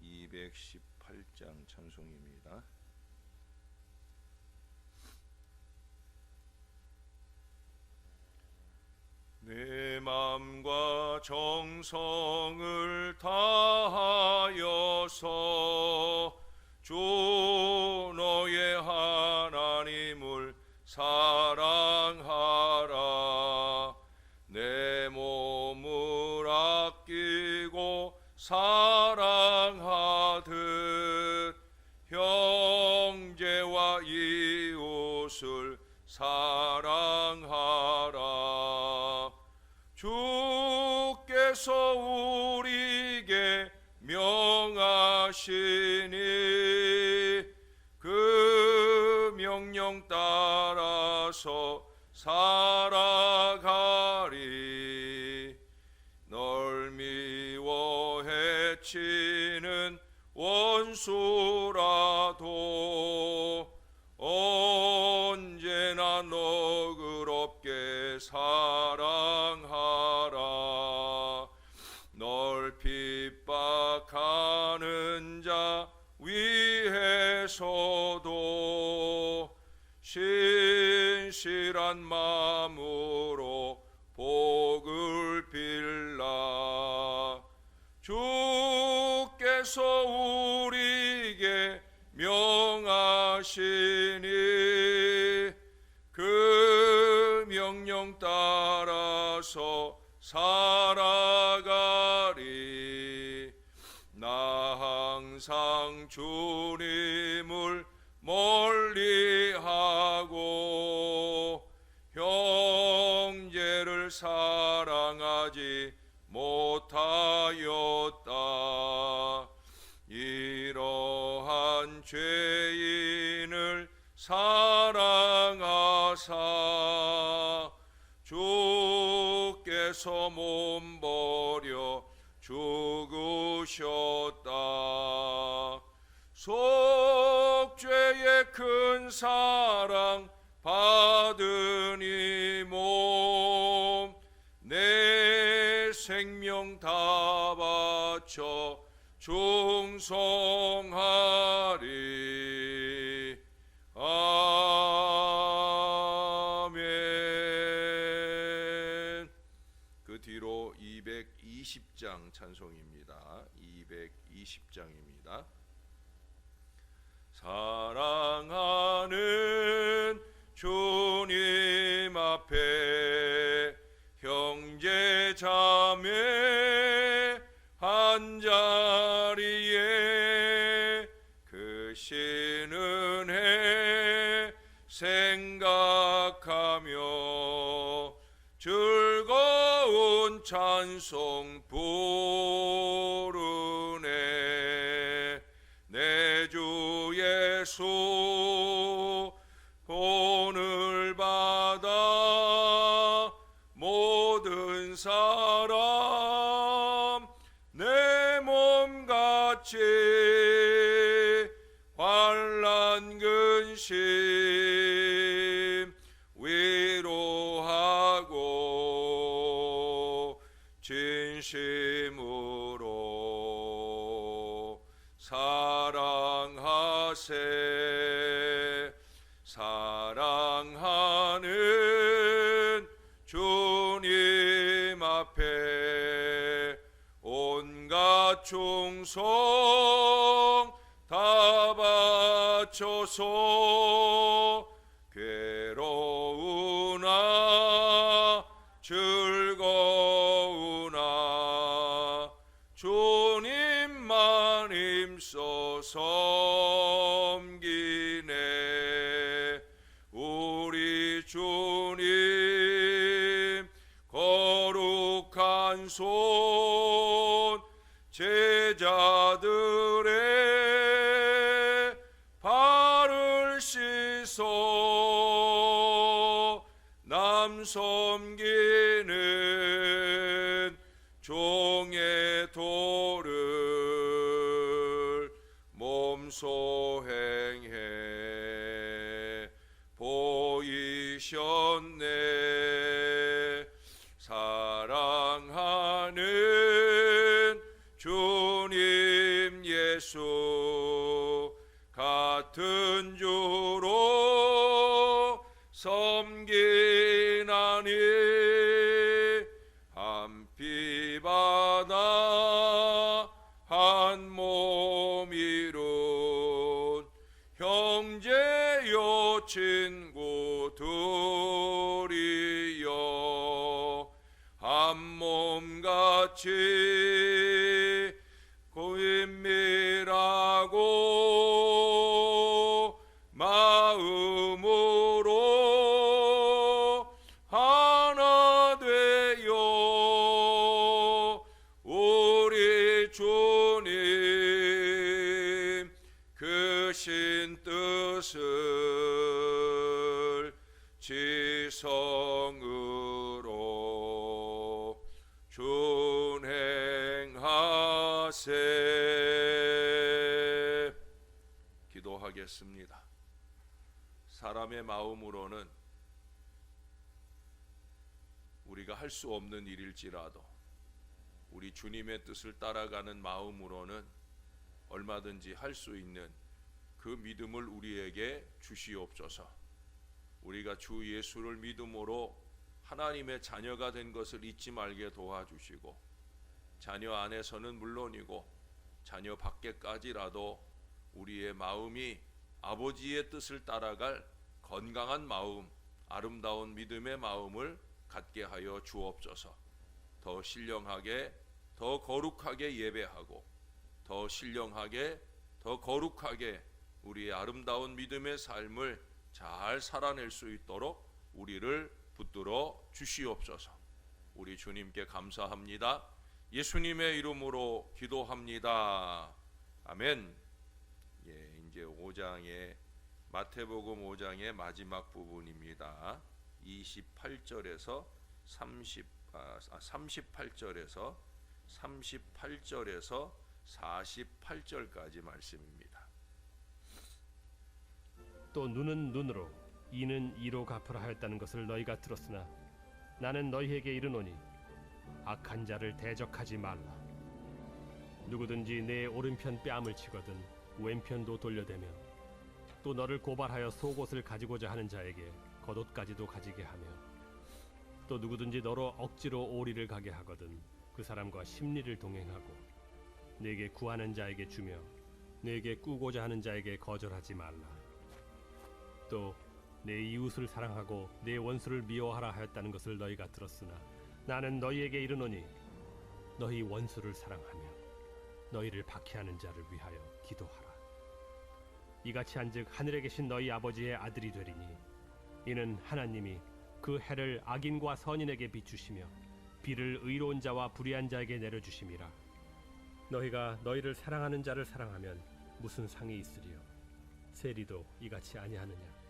218장 찬송입니다. 내 마음과 정성을 다하여서 주 너의 하나님을 사랑하라. 내 몸을 아끼고 사랑하듯 형제와 이웃을 사랑하라. 주께서 우리에게 명하시니 그 명령 따라서 살아가리. 널 미워 해치는 원수라도 언제나 너그럽게 사랑하라. 널 핍박하는 자 위에서도 신실한 마음으로 복을 빌라. 주께서 우리에게 명하시니 그 명령 따라서 살아가리. 나 항상 주님을 멀리하고 형제를 사랑하지 못하였다. 이러한 죄인을 사랑하사 주께서 몸버려 죽으셨다. 속죄의 큰 사랑 받은 이 몸 내 생명 다 바쳐 충성하리. 아멘. 그 뒤로 220장 찬송입니다. 220장입니다. 사랑하는 주님 앞에 형제 자매 한자리에 그 신은혜 생각하며 즐거운 찬송 부르네. 내 주 예수 본을 받아 모든 사람 내 몸같이 환난 근심 위로하고 진심으로 사랑하세. 사랑하는 주님 앞에 온갖 충성 다 바쳐서 괴로우나 즐거우나 주님만 힘써 섬기네. 우리 주님 거룩한 손 제자들의 발을 씻어 남 섬기는 종의 도를 몸소 행해 보이셨네. 사랑하는 섬기나니 한 피바다 한 몸이룬 형제여 친구들이여 한 몸같이 고인밀하고 마음으로 하나 되어 우리 주님 크신 뜻을 지성으로 준행하세. 기도하겠습니다. 사람의 마음으로는 우리가 할 수 없는 일일지라도 우리 주님의 뜻을 따라가는 마음으로는 얼마든지 할 수 있는 그 믿음을 우리에게 주시옵소서. 우리가 주 예수를 믿음으로 하나님의 자녀가 된 것을 잊지 말게 도와주시고, 자녀 안에서는 물론이고 자녀 밖에까지라도 우리의 마음이 아버지의 뜻을 따라갈 건강한 마음, 아름다운 믿음의 마음을 갖게 하여 주옵소서. 더 신령하게, 더 거룩하게 예배하고, 더 신령하게, 더 거룩하게 우리의 아름다운 믿음의 삶을 잘 살아낼 수 있도록 우리를 붙들어 주시옵소서. 우리 주님께 감사합니다. 예수님의 이름으로 기도합니다. 아멘. 이제 5장의 마태복음 5장의 마지막 부분입니다. 38절에서 48절에서 48절까지 말씀입니다. 또 눈은 눈으로 이는 이로 갚으라 하였다는 것을 너희가 들었으나 나는 너희에게 이르노니 악한 자를 대적하지 말라. 누구든지 내 오른편 뺨을 치거든 왼편도 돌려대며 또 너를 고발하여 속옷을 가지고자 하는 자에게 겉옷까지도 가지게 하며 또 누구든지 너로 억지로 오리를 가게 하거든 그 사람과 심리를 동행하고 내게 구하는 자에게 주며 내게 꾸고자 하는 자에게 거절하지 말라. 또 내 이웃을 사랑하고 내 원수를 미워하라 하였다는 것을 너희가 들었으나 나는 너희에게 이르노니 너희 원수를 사랑하며 너희를 박해하는 자를 위하여 기도하라. 이같이 한즉 하늘에 계신 너희 아버지의 아들이 되리니 이는 하나님이 그 해를 악인과 선인에게 비추시며 비를 의로운 자와 불의한 자에게 내려주심이라. 너희가 너희를 사랑하는 자를 사랑하면 무슨 상이 있으리요? 세리도 이같이 아니하느냐?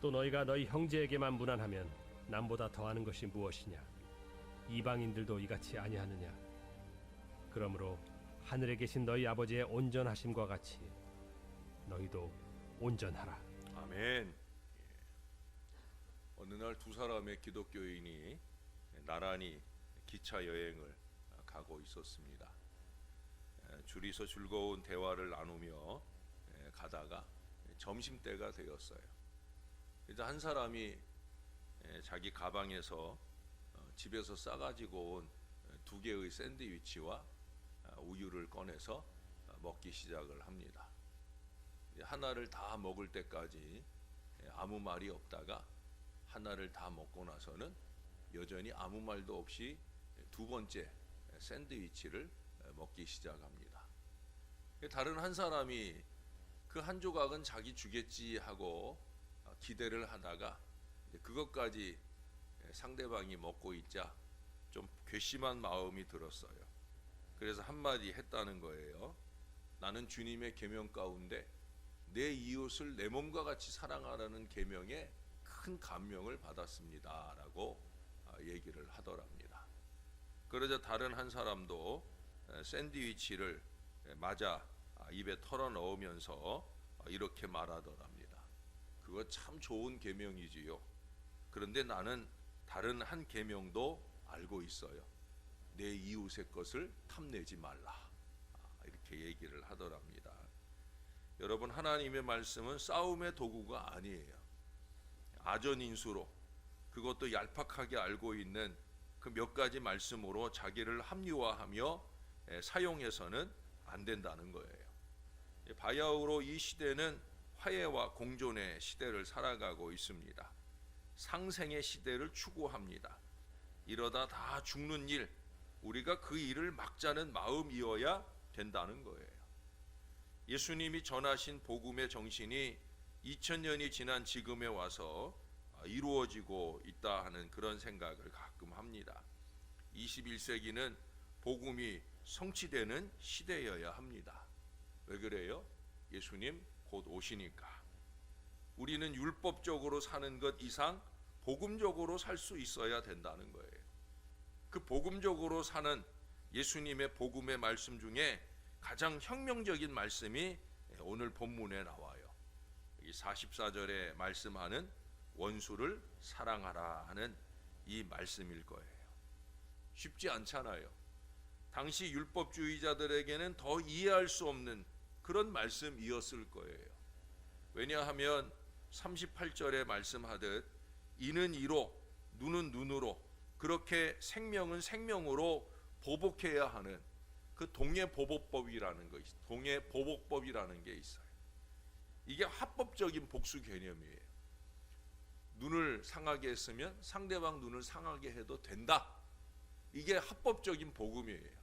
또 너희가 너희 형제에게만 무난하면 남보다 더하는 것이 무엇이냐? 이방인들도 이같이 아니하느냐? 그러므로 하늘에 계신 너희 아버지의 온전하심과 같이 너희도 온전하라. 아멘. 어느 날 두 사람의 기독교인이 나란히 기차 여행을 가고 있었습니다. 줄이서 즐거운 대화를 나누며 가다가 점심때가 되었어요. 그래서 한 사람이 자기 가방에서 집에서 싸가지고 온 2개의 샌드위치와 우유를 꺼내서 먹기 시작을 합니다. 하나를 다 먹을 때까지 아무 말이 없다가 하나를 다 먹고 나서는 여전히 아무 말도 없이 두 번째 샌드위치를 먹기 시작합니다. 다른 한 사람이 그 한 조각은 자기 주겠지 하고 기대를 하다가 그것까지 상대방이 먹고 있자 좀 괘씸한 마음이 들었어요. 그래서 한마디 했다는 거예요. 나는 주님의 계명 가운데 내 이웃을 내 몸과 같이 사랑하라는 계명에 큰 감명을 받았습니다 라고 얘기를 하더랍니다. 그러자 다른 한 사람도 샌드위치를 맞아 입에 털어 넣으면서 이렇게 말하더랍니다. 그거 참 좋은 계명이지요. 그런데 나는 다른 한 계명도 알고 있어요. 내 이웃의 것을 탐내지 말라. 이렇게 얘기를 하더랍니다. 여러분, 하나님의 말씀은 싸움의 도구가 아니에요. 아전인수로 그것도 얄팍하게 알고 있는 그 몇 가지 말씀으로 자기를 합리화하며 사용해서는 안 된다는 거예요. 바야흐로 이 시대는 화해와 공존의 시대를 살아가고 있습니다. 상생의 시대를 추구합니다. 이러다 다 죽는 일, 우리가 그 일을 막자는 마음이어야 된다는 거예요. 예수님이 전하신 복음의 정신이 2000년이 지난 지금에 와서 이루어지고 있다 하는 그런 생각을 가끔 합니다. 21세기는 복음이 성취되는 시대여야 합니다. 왜 그래요? 예수님 곧 오시니까. 우리는 율법적으로 사는 것 이상 복음적으로 살 수 있어야 된다는 거예요. 그 복음적으로 사는 예수님의 복음의 말씀 중에 가장 혁명적인 말씀이 오늘 본문에 나와요. 여기 44절에 말씀하는 원수를 사랑하라 하는 이 말씀일 거예요. 쉽지 않잖아요. 당시 율법주의자들에게는 더 이해할 수 없는 그런 말씀이었을 거예요. 왜냐하면 38절에 말씀하듯 이는 이로 눈은 눈으로 그렇게 생명은 생명으로 보복해야 하는 그 동해보복법이라는 거 있어요. 동해보복법이라는 게 있어요. 이게 합법적인 복수 개념이에요. 눈을 상하게 했으면 상대방 눈을 상하게 해도 된다. 이게 합법적인 복음이에요.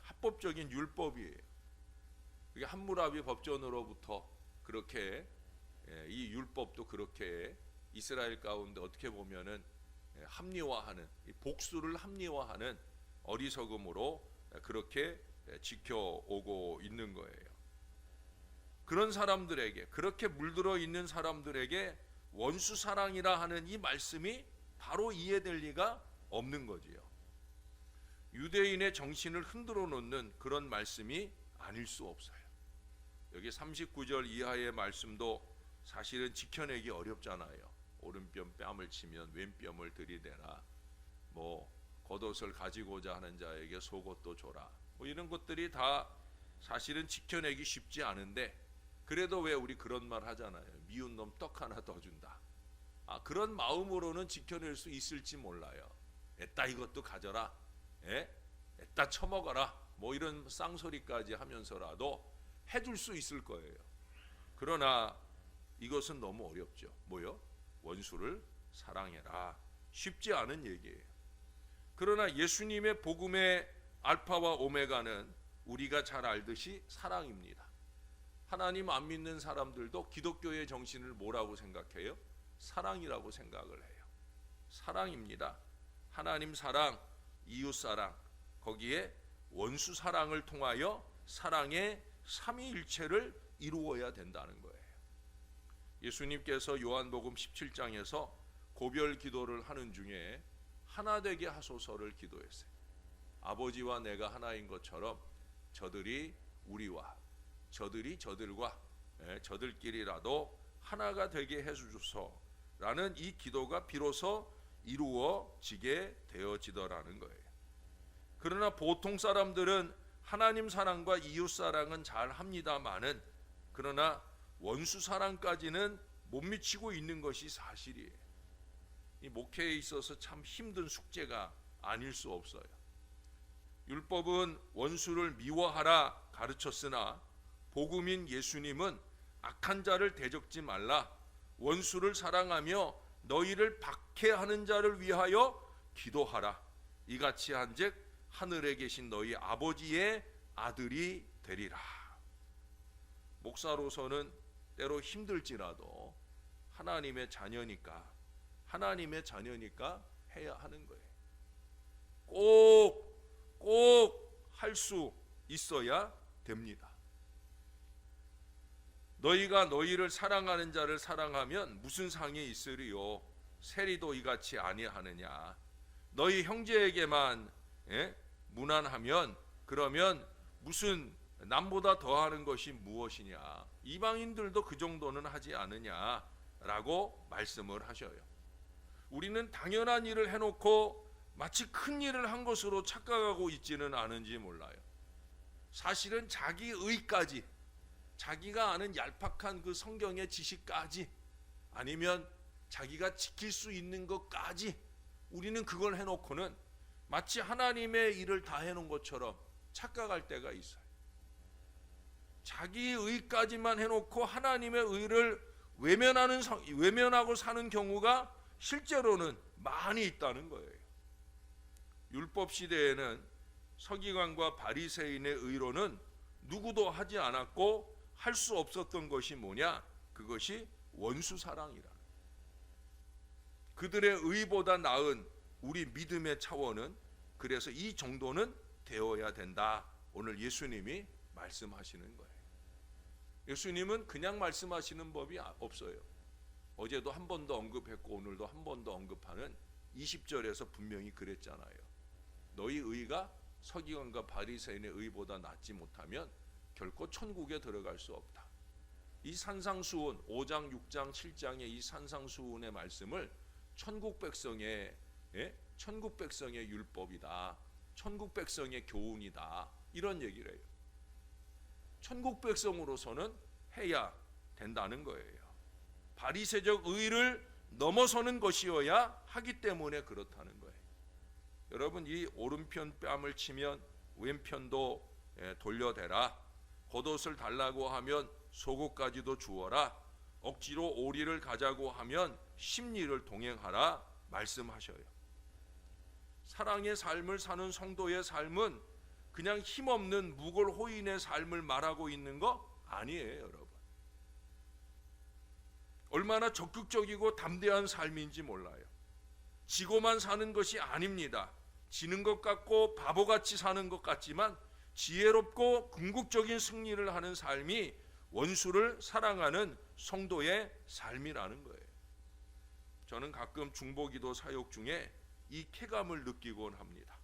합법적인 율법이에요. 그게 함무라비 법전으로부터 그렇게 이 율법도 그렇게 이스라엘 가운데 어떻게 보면은 합리화하는 복수를 합리화하는 어리석음으로 그렇게 지켜오고 있는 거예요. 그런 사람들에게 그렇게 물들어 있는 사람들에게 원수 사랑이라 하는 이 말씀이 바로 이해될 리가 없는 거지요. 유대인의 정신을 흔들어 놓는 그런 말씀이 아닐 수 없어요. 여기 39절 이하의 말씀도 사실은 지켜내기 어렵잖아요. 오른뼘 뺨을 치면 왼뼘을 들이대라. 뭐 겉옷을 가지고자 하는 자에게 속옷도 줘라. 뭐 이런 것들이 다 사실은 지켜내기 쉽지 않은데 그래도 왜 우리 그런 말 하잖아요. 미운 놈 떡 하나 더 준다. 그런 마음으로는 지켜낼 수 있을지 몰라요. 애따 이것도 가져라. 애따 처먹어라. 뭐 이런 쌍소리까지 하면서라도 해줄 수 있을 거예요. 그러나 이것은 너무 어렵죠. 뭐요? 원수를 사랑해라. 쉽지 않은 얘기예요. 그러나 예수님의 복음의 알파와 오메가는 우리가 잘 알듯이 사랑입니다. 하나님 안 믿는 사람들도 기독교의 정신을 뭐라고 생각해요? 사랑이라고 생각을 해요. 사랑입니다. 하나님 사랑, 이웃 사랑, 거기에 원수 사랑을 통하여 사랑의 삼위일체를 이루어야 된다는 거예요. 예수님께서 요한복음 17장에서 고별 기도를 하는 중에 하나 되게 하소서를 기도했어요. 아버지와 내가 하나인 것처럼 저들이 우리와 저들이 저들과 저들끼리라도 하나가 되게 해주소서라는 이 기도가 비로소 이루어지게 되어지더라는 거예요. 그러나 보통 사람들은 하나님 사랑과 이웃 사랑은 잘 합니다마는 그러나 원수 사랑까지는 못 미치고 있는 것이 사실이에요. 이 목회에 있어서 참 힘든 숙제가 아닐 수 없어요. 율법은 원수를 미워하라 가르쳤으나 복음인 예수님은 악한 자를 대적지 말라, 원수를 사랑하며 너희를 박해하는 자를 위하여 기도하라. 이같이 한즉 하늘에 계신 너희 아버지의 아들이 되리라. 목사로서는 때로 힘들지라도 하나님의 자녀니까 해야 하는 거예요. 꼭 할 수 있어야 됩니다. 너희가 너희를 사랑하는 자를 사랑하면 무슨 상이 있으리요? 세리도 이같이 아니하느냐? 너희 형제에게만 무난하면 그러면 무슨 남보다 더하는 것이 무엇이냐? 이방인들도 그 정도는 하지 않느냐라고 말씀을 하셔요. 우리는 당연한 일을 해놓고 마치 큰 일을 한 것으로 착각하고 있지는 않은지 몰라요. 사실은 자기 의까지, 자기가 아는 얄팍한 그 성경의 지식까지, 아니면 자기가 지킬 수 있는 것까지 우리는 그걸 해놓고는 마치 하나님의 일을 다 해놓은 것처럼 착각할 때가 있어요. 자기 의까지만 해놓고 하나님의 의를 외면하고 사는 경우가 실제로는 많이 있다는 거예요. 율법 시대에는 서기관과 바리새인의 의로는 누구도 하지 않았고 할 수 없었던 것이 뭐냐? 그것이 원수 사랑이라. 그들의 의보다 나은 우리 믿음의 차원은 그래서 이 정도는 되어야 된다. 오늘 예수님이 말씀하시는 거예요. 예수님은 그냥 말씀하시는 법이 없어요. 어제도 한 번 더 언급했고 오늘도 한 번 더 언급하는 20절에서 분명히 그랬잖아요. 너희 의가 서기관과 바리새인의 의보다 낫지 못하면 결코 천국에 들어갈 수 없다. 이 산상수훈 5장 6장 7장의 이 산상수훈의 말씀을 천국 백성의 율법이다. 천국 백성의 교훈이다. 이런 얘기를 해요. 천국 백성으로서는 해야 된다는 거예요. 바리새적 의를 넘어서는 것이어야 하기 때문에 그렇다는 거예요. 여러분, 이 오른편 뺨을 치면 왼편도 돌려대라. 겉옷을 달라고 하면 속옷까지도 주어라. 억지로 오리를 가자고 하면 십리를 동행하라 말씀하셔요. 사랑의 삶을 사는 성도의 삶은 그냥 힘없는 무골호인의 삶을 말하고 있는 거 아니에요, 여러분. 얼마나 적극적이고 담대한 삶인지 몰라요. 지고만 사는 것이 아닙니다. 지는 것 같고 바보같이 사는 것 같지만 지혜롭고 궁극적인 승리를 하는 삶이 원수를 사랑하는 성도의 삶이라는 거예요. 저는 가끔 중보기도 사역 중에 이 쾌감을 느끼곤 합니다.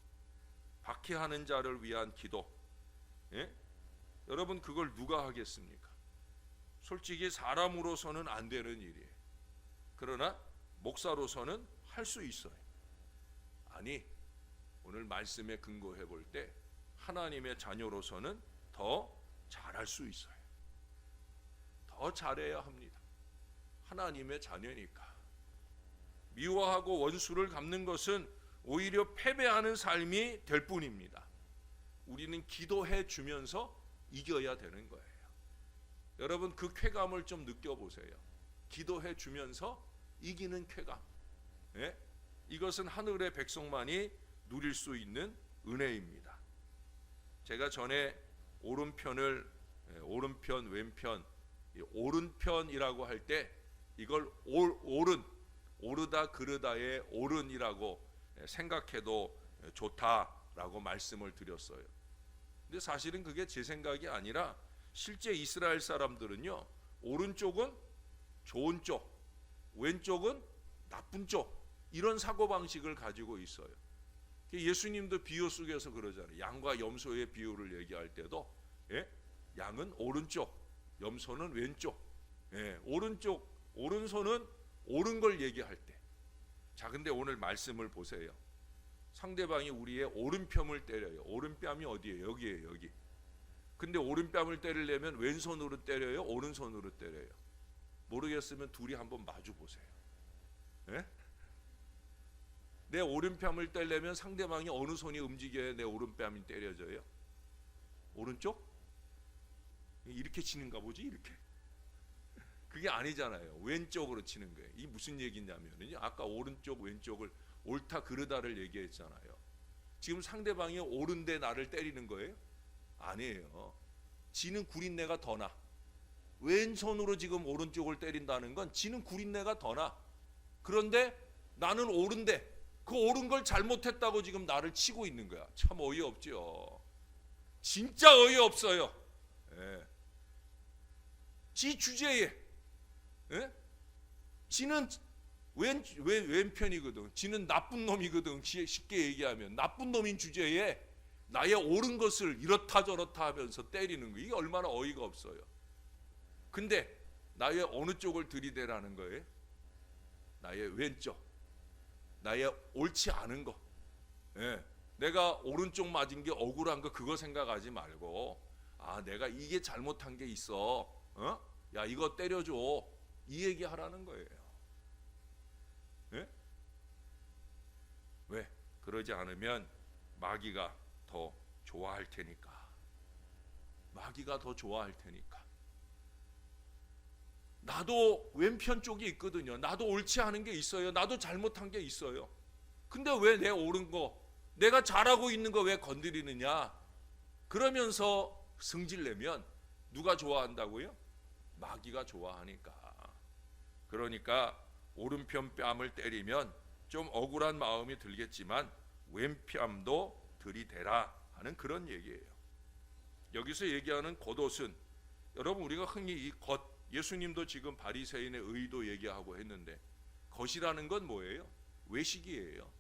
박해하는 자를 위한 기도. 여러분, 그걸 누가 하겠습니까? 솔직히 사람으로서는 안 되는 일이에요. 그러나 목사로서는 할 수 있어요. 아니, 오늘 말씀에 근거해 볼 때 하나님의 자녀로서는 더 잘할 수 있어요. 더 잘해야 합니다. 하나님의 자녀니까. 미워하고 원수를 갚는 것은 오히려 패배하는 삶이 될 뿐입니다. 우리는 기도해 주면서 이겨야 되는 거예요. 여러분, 그 쾌감을 좀 느껴보세요. 기도해 주면서 이기는 쾌감. 이것은 하늘의 백성만이 누릴 수 있는 은혜입니다. 제가 전에 오른편, 왼편, 오른편이라고 할 때 이걸 오르다 그르다의 오른이라고 생각해도 좋다라고 말씀을 드렸어요. 근데 사실은 그게 제 생각이 아니라 실제 이스라엘 사람들은요, 오른쪽은 좋은 쪽, 왼쪽은 나쁜 쪽, 이런 사고방식을 가지고 있어요. 예수님도 비유 속에서 그러잖아요. 양과 염소의 비유를 얘기할 때도 양은 오른쪽, 염소는 왼쪽. 오른손은 옳은 걸 얘기할 때. 자, 근데 오늘 말씀을 보세요. 상대방이 우리의 오른편을 때려요. 오른뺨이 어디예요? 여기예요, 여기. 근데 오른뺨을 때리려면 왼손으로 때려요? 오른손으로 때려요? 모르겠으면 둘이 한번 마주 보세요. 내 오른뺨을 때리려면 상대방이 어느 손이 움직여야 내 오른뺨이 때려져요? 오른쪽? 이렇게 치는가 보지, 이렇게. 그게 아니잖아요. 왼쪽으로 치는 거예요. 이 무슨 얘기냐면요, 아까 오른쪽 왼쪽을 옳다 그르다를 얘기했잖아요. 지금 상대방이 옳은데 나를 때리는 거예요? 아니에요. 지는 구린내가 더 나. 왼손으로 지금 오른쪽을 때린다는 건 지는 구린내가 더 나. 그런데 나는 옳은데 그 옳은 걸 잘못했다고 지금 나를 치고 있는 거야. 참 어이없죠. 진짜 어이없어요. 지 주제에 지는 왼편이거든. 지는 나쁜 놈이거든. 쉽게 얘기하면 나쁜 놈인 주제에 나의 옳은 것을 이렇다 저렇다 하면서 때리는 거, 이게 얼마나 어이가 없어요. 근데 나의 어느 쪽을 들이대라는 거예요? 나의 왼쪽, 나의 옳지 않은 거. 내가 오른쪽 맞은 게 억울한 거, 그거 생각하지 말고, 아, 내가 이게 잘못한 게 있어. 야, 이거 때려줘. 이 얘기 하라는 거예요. 그러지 않으면 마귀가 더 좋아할 테니까. 마귀가 더 좋아할 테니까. 나도 왼편 쪽이 있거든요. 나도 옳지 않은 게 있어요. 나도 잘못한 게 있어요. 근데 왜 내 옳은 거, 내가 잘하고 있는 거 왜 건드리느냐? 그러면서 승질내면 누가 좋아한다고요? 마귀가 좋아하니까. 그러니까 오른편 뺨을 때리면 좀 억울한 마음이 들겠지만 왼뺨도 들이대라 하는 그런 얘기예요. 여기서 얘기하는 겉옷은, 여러분 우리가 흔히 이 겉, 예수님도 지금 바리새인의 의도 얘기하고 했는데, 겉이라는 건 뭐예요? 외식이에요.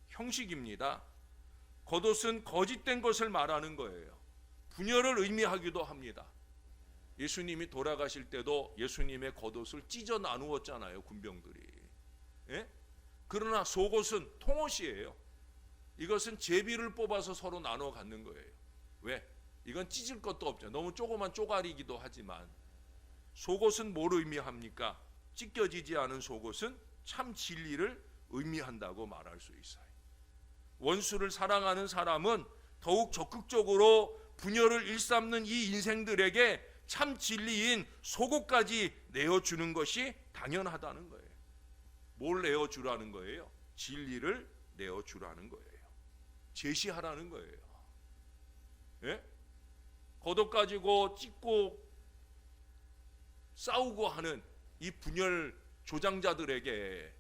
형식입니다. 겉옷은 거짓된 것을 말하는 거예요. 분열을 의미하기도 합니다. 예수님이 돌아가실 때도 예수님의 겉옷을 찢어 나누었잖아요, 군병들이. 예? 그러나 속옷은 통옷이에요. 이것은 제비를 뽑아서 서로 나눠 갖는 거예요. 왜? 이건 찢을 것도 없죠. 너무 조그만 쪼가리기도 하지만. 속옷은 뭘 의미합니까? 찢겨지지 않은 속옷은 참 진리를 의미한다고 말할 수 있어요. 원수를 사랑하는 사람은 더욱 적극적으로 분열을 일삼는 이 인생들에게 참 진리인 속옷까지 내어주는 것이 당연하다는 거예요. 뭘 내어주라는 거예요? 진리를 내어주라는 거예요. 제시하라는 거예요. 예? 겉옷 가지고 찢고 싸우고 하는 이 분열 조장자들에게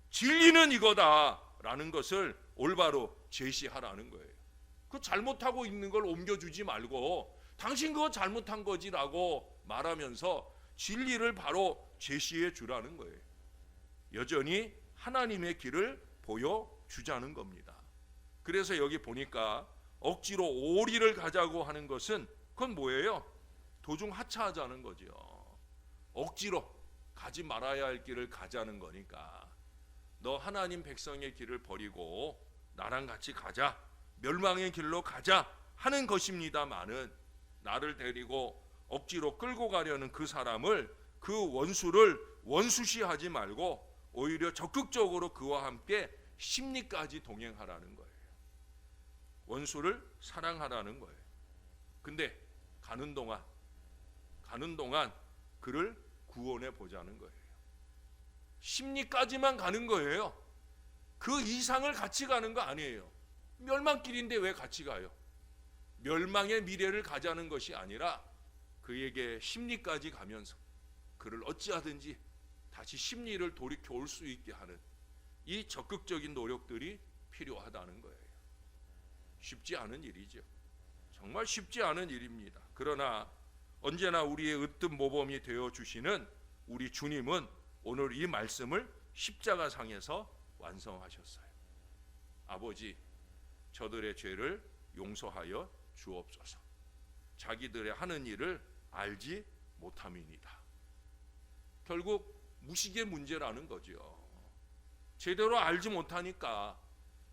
진리는 이거다라는 것을 올바로 제시하라는 거예요. 그 잘못하고 있는 걸 옮겨주지 말고 당신 그거 잘못한 거지라고 말하면서 진리를 바로 제시해 주라는 거예요. 여전히 하나님의 길을 보여주자는 겁니다. 그래서 여기 보니까 억지로 오리를 가자고 하는 것은 그건 뭐예요? 도중 하차하자는 거죠. 억지로 가지 말아야 할 길을 가자는 거니까 너 하나님 백성의 길을 버리고 나랑 같이 가자, 멸망의 길로 가자 하는 것입니다마는, 나를 데리고 억지로 끌고 가려는 그 사람을, 그 원수를 원수시하지 말고 오히려 적극적으로 그와 함께 심리까지 동행하라는 거예요. 원수를 사랑하라는 거예요. 근데 가는 동안 그를 구원해 보자는 거예요. 심리까지만 가는 거예요. 그 이상을 같이 가는 거 아니에요. 멸망길인데 왜 같이 가요? 멸망의 미래를 가자는 것이 아니라 그에게 심리까지 가면서 그를 어찌하든지 다시 심리를 돌이켜 올 수 있게 하는 이 적극적인 노력들이 필요하다는 거예요. 쉽지 않은 일이죠. 정말 쉽지 않은 일입니다. 그러나 언제나 우리의 으뜸 모범이 되어 주시는 우리 주님은 오늘 이 말씀을 십자가상에서 완성하셨어요. 아버지, 저들의 죄를 용서하여 주옵소서. 자기들의 하는 일을 알지 못함이니이다. 결국 무식의 문제라는 거죠. 제대로 알지 못하니까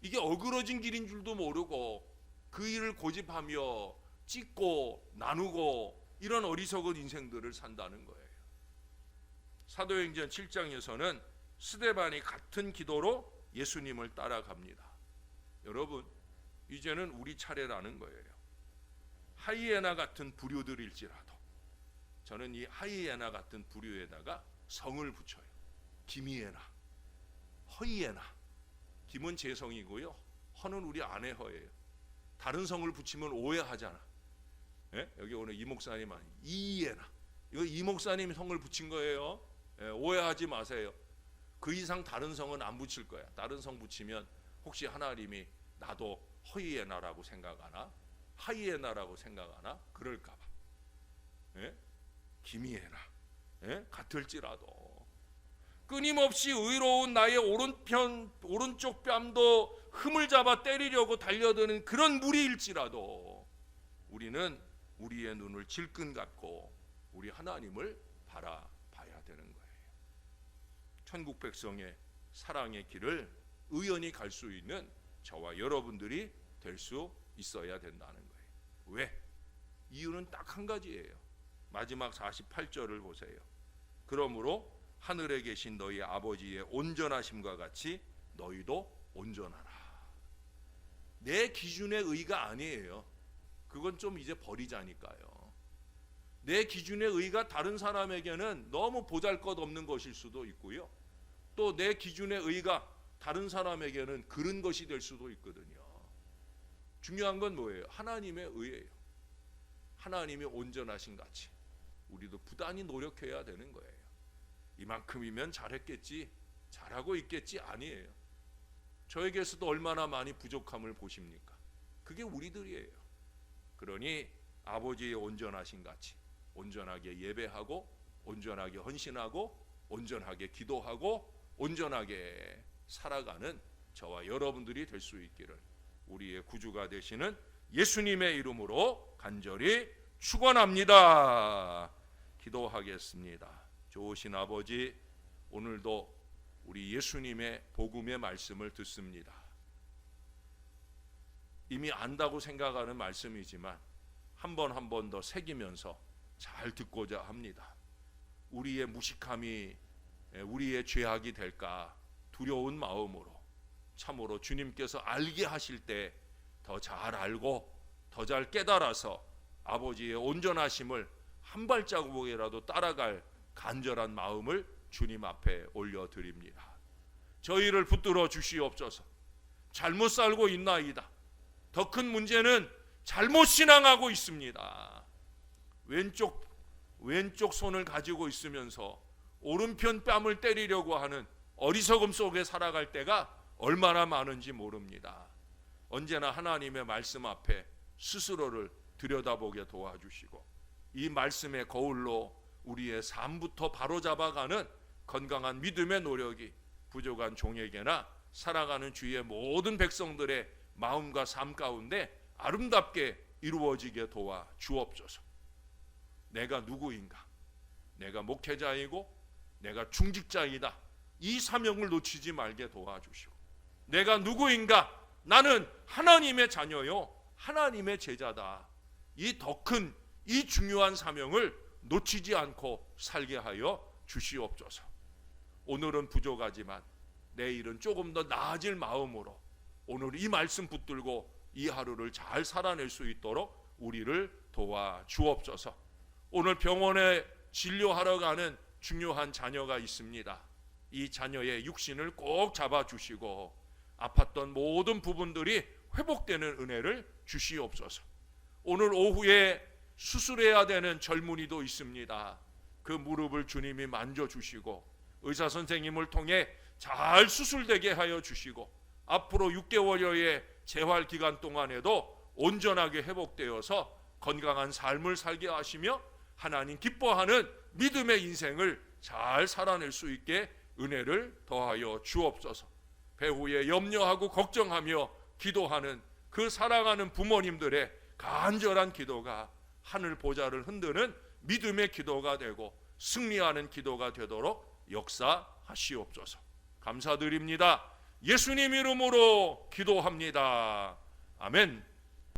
이게 어그러진 길인 줄도 모르고 그 일을 고집하며 찢고 나누고 이런 어리석은 인생들을 산다는 거예요. 사도행전 7장에서는 스데반이 같은 기도로 예수님을 따라갑니다. 여러분, 이제는 우리 차례라는 거예요. 하이에나 같은 부류들일지라도 저는 이 하이에나 같은 부류에다가 성을 붙여요. 김이에나, 허이에나. 김은 제 성이고요, 허는 우리 아내 허예요. 다른 성을 붙이면 오해하잖아. 예? 여기 오늘 이 목사님 아니, 이에나. 이거 이 목사님이 성을 붙인 거예요. 예, 오해하지 마세요. 그 이상 다른 성은 안 붙일 거야. 다른 성 붙이면 혹시 하나님이 나도 허이에나라고 생각하나, 하이에나라고 생각하나 그럴까봐. 예? 김이에나. 예? 같을지라도 끊임없이 의로운 나의 오른쪽 뺨도 흠을 잡아 때리려고 달려드는 그런 무리일지라도 우리는 우리의 눈을 질끈 감고 우리 하나님을 바라봐야 되는 거예요. 천국 백성의 사랑의 길을 의연히 갈 수 있는 저와 여러분들이 될 수 있어야 된다는 거예요. 왜? 이유는 딱 한 가지예요. 마지막 48절을 보세요. 그러므로 하늘에 계신 너희 아버지의 온전하심과 같이 너희도 온전하라. 내 기준의 의가 아니에요. 그건 좀 이제 버리자니까요. 내 기준의 의가 다른 사람에게는 너무 보잘것없는 것일 수도 있고요. 또 내 기준의 의가 다른 사람에게는 그른 것이 될 수도 있거든요. 중요한 건 뭐예요? 하나님의 의예요. 하나님이 온전하신 가치. 우리도 부단히 노력해야 되는 거예요. 이만큼이면 잘했겠지, 잘하고 있겠지 아니에요. 저에게서도 얼마나 많이 부족함을 보십니까? 그게 우리들이에요. 그러니 아버지의 온전하신 가치, 온전하게 예배하고, 온전하게 헌신하고, 온전하게 기도하고, 온전하게 살아가는 저와 여러분들이 될 수 있기를 우리의 구주가 되시는 예수님의 이름으로 간절히 축원합니다. 기도하겠습니다. 좋으신 아버지, 오늘도 우리 예수님의 복음의 말씀을 듣습니다. 이미 안다고 생각하는 말씀이지만 한 번 한 번 더 새기면서 잘 듣고자 합니다. 우리의 무식함이 우리의 죄악이 될까 두려운 마음으로 참으로 주님께서 알게 하실 때 더 잘 알고 더 잘 깨달아서 아버지의 온전하심을 한 발자국이라도 따라갈 간절한 마음을 주님 앞에 올려드립니다. 저희를 붙들어 주시옵소서. 잘못 살고 있나이다. 더 큰 문제는 잘못 신앙하고 있습니다. 왼쪽 손을 가지고 있으면서 오른편 뺨을 때리려고 하는 어리석음 속에 살아갈 때가 얼마나 많은지 모릅니다. 언제나 하나님의 말씀 앞에 스스로를 들여다보게 도와주시고 이 말씀의 거울로 우리의 삶부터 바로잡아가는 건강한 믿음의 노력이 부족한 종에게나 살아가는 주의 모든 백성들의 마음과 삶 가운데 아름답게 이루어지게 도와 주옵소서. 내가 누구인가? 내가 목회자이고 내가 중직자이다. 이 사명을 놓치지 말게 도와주시고, 내가 누구인가? 나는 하나님의 자녀요, 하나님의 제자다. 이 더 큰, 이 중요한 사명을 놓치지 않고 살게 하여 주시옵소서. 오늘은 부족하지만 내일은 조금 더 나아질 마음으로 오늘 이 말씀 붙들고 이 하루를 잘 살아낼 수 있도록 우리를 도와 주옵소서. 오늘 병원에 진료하러 가는 중요한 자녀가 있습니다. 이 자녀의 육신을 꼭 잡아주시고 아팠던 모든 부분들이 회복되는 은혜를 주시옵소서. 오늘 오후에 수술해야 되는 젊은이도 있습니다. 그 무릎을 주님이 만져주시고 의사 선생님을 통해 잘 수술되게 하여 주시고 앞으로 6개월여의 재활 기간 동안에도 온전하게 회복되어서 건강한 삶을 살게 하시며 하나님 기뻐하는 믿음의 인생을 잘 살아낼 수 있게 은혜를 더하여 주옵소서. 배후에 염려하고 걱정하며 기도하는 그 사랑하는 부모님들의 간절한 기도가 하늘 보좌를 흔드는 믿음의 기도가 되고 승리하는 기도가 되도록 역사하시옵소서. 감사드립니다. 예수님 이름으로 기도합니다. 아멘.